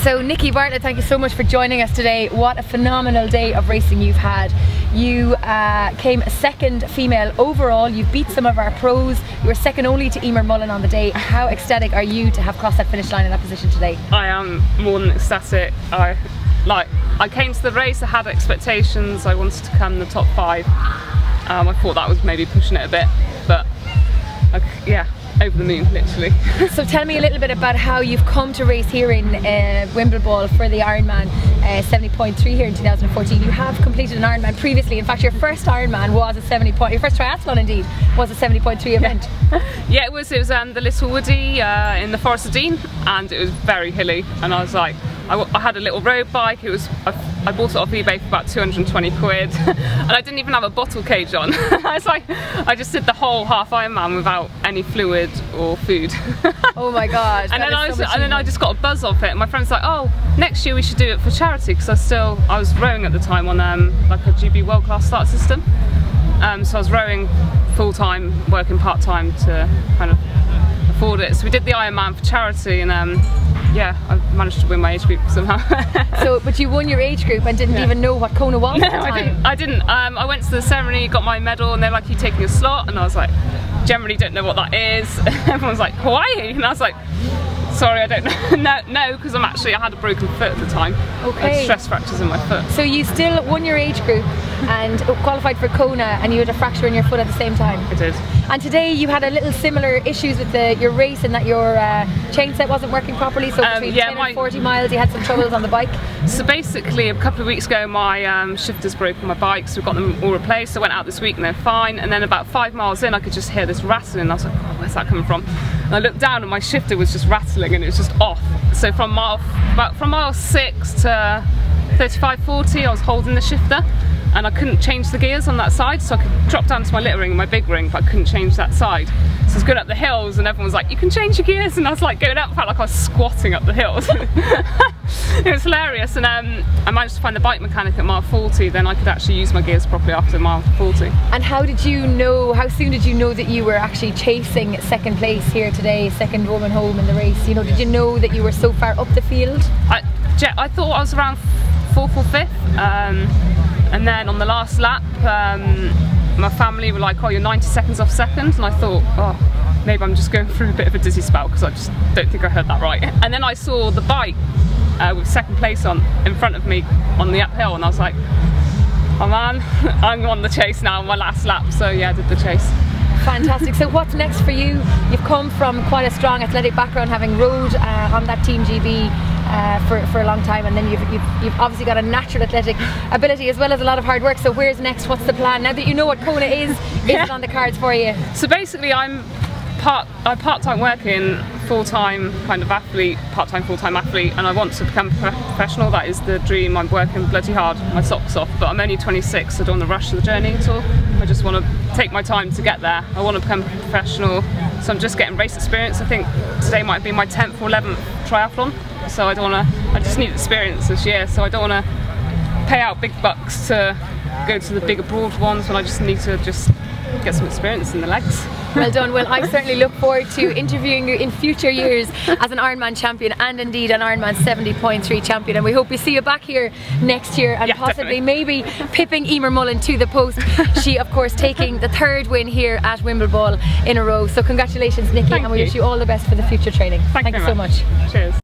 So Nikki Bartlett, thank you so much for joining us today. What a phenomenal day of racing you've had. You came second female overall. You beat some of our pros. You were second only to Emer Mullen on the day. How ecstatic are you to have crossed that finish line in that position today? I am more than ecstatic. I came to the race, I had expectations. I wanted to come in the top 5. I thought that was maybe pushing it a bit, but yeah, over the moon, literally. So tell me a little bit about how you've come to race here in Wimbleball for the Ironman 70.3 here in 2014. You have completed an Ironman previously. In fact, your first Ironman was a 70. Your first triathlon, indeed, was a 70.3 event. Yeah, it was the Little Woody in the Forest of Dean, and it was very hilly. And I was like, I had a little road bike. It was I bought it off eBay for about 220 quid, and I didn't even have a bottle cage on. I was like, I just did the whole half Ironman without any fluid or food. Oh my god! And then I just got a buzz off it. And my friend's like, oh, next year we should do it for charity, because I was rowing at the time on like a GB World Class Start System. So I was rowing full time, working part time to kind of afford it. So we did the Ironman for charity, and yeah, I managed to win my age group somehow. But you won your age group and didn't even know what Kona was at the time. I didn't. I went to the ceremony, got my medal, and they're like, "You taking a slot?" And I was like, "Generally don't know what that is." Everyone's like, "Hawaii," and I was like, "Sorry, I don't know." No, because I had a broken foot at the time. Okay. I had stress fractures in my foot. So you still won your age group and qualified for Kona, and you had a fracture in your foot at the same time. I did. And today you had a little similar issues with your race, in that your chain set wasn't working properly. So between 10 and 40 miles, you had some troubles on the bike. So basically, a couple of weeks ago, my shifters broke on my bike, so we got them all replaced. I went out this week and they're fine. And then about 5 miles in, I could just hear this rattling. I was like, oh, where's that coming from? And I looked down and my shifter was just rattling, and it was just off. So from mile 6 to 35, 40, I was holding the shifter, and I couldn't change the gears on that side, so I could drop down to my little ring and my big ring, but I couldn't change that side. So I was going up the hills, and everyone was like, you can change your gears, and I was like going up, felt like I was squatting up the hills. It was hilarious. And I managed to find the bike mechanic at mile 40, then I could actually use my gears properly after mile 40. And how soon did you know that you were actually chasing second place here today, second woman home in the race? You know, did you know that you were so far up the field? I thought I was around 4th or 5th. And then on the last lap, my family were like, oh, you're 90 seconds off second. And I thought, oh, maybe I'm just going through a bit of a dizzy spell, because I just don't think I heard that right. And then I saw the bike with second place in front of me on the uphill, and I was like, oh man, I'm on the chase now on my last lap. So yeah, I did the chase. Fantastic. So what's next for you? You've come from quite a strong athletic background, having rowed on that Team GB for a long time, and then you've obviously got a natural athletic ability as well as a lot of hard work. So where's next? What's the plan now that you know what Kona is it on the cards for you? So basically, I'm part-time working, full-time kind of athlete, part-time full-time athlete, and I want to become a professional. That is the dream. I'm working bloody hard, my socks off, but I'm only 26, so I don't want to rush the journey at all. I just want to take my time to get there. I want to become a professional, so I'm just getting race experience. I think today might be my 10th or 11th triathlon, so I just need experience this year, so I don't want to pay out big bucks to go to the big abroad ones when I just need to get some experience in the legs. Well done. Well, I certainly look forward to interviewing you in future years as an Ironman champion, and indeed an Ironman 70.3 champion, and we hope we see you back here next year, and possibly maybe pipping Emer Mullen to the post. She of course taking the 3rd win here at Wimbleball in a row. So congratulations, Nikki, and we wish you all the best for the future training. Thank you so much. Cheers.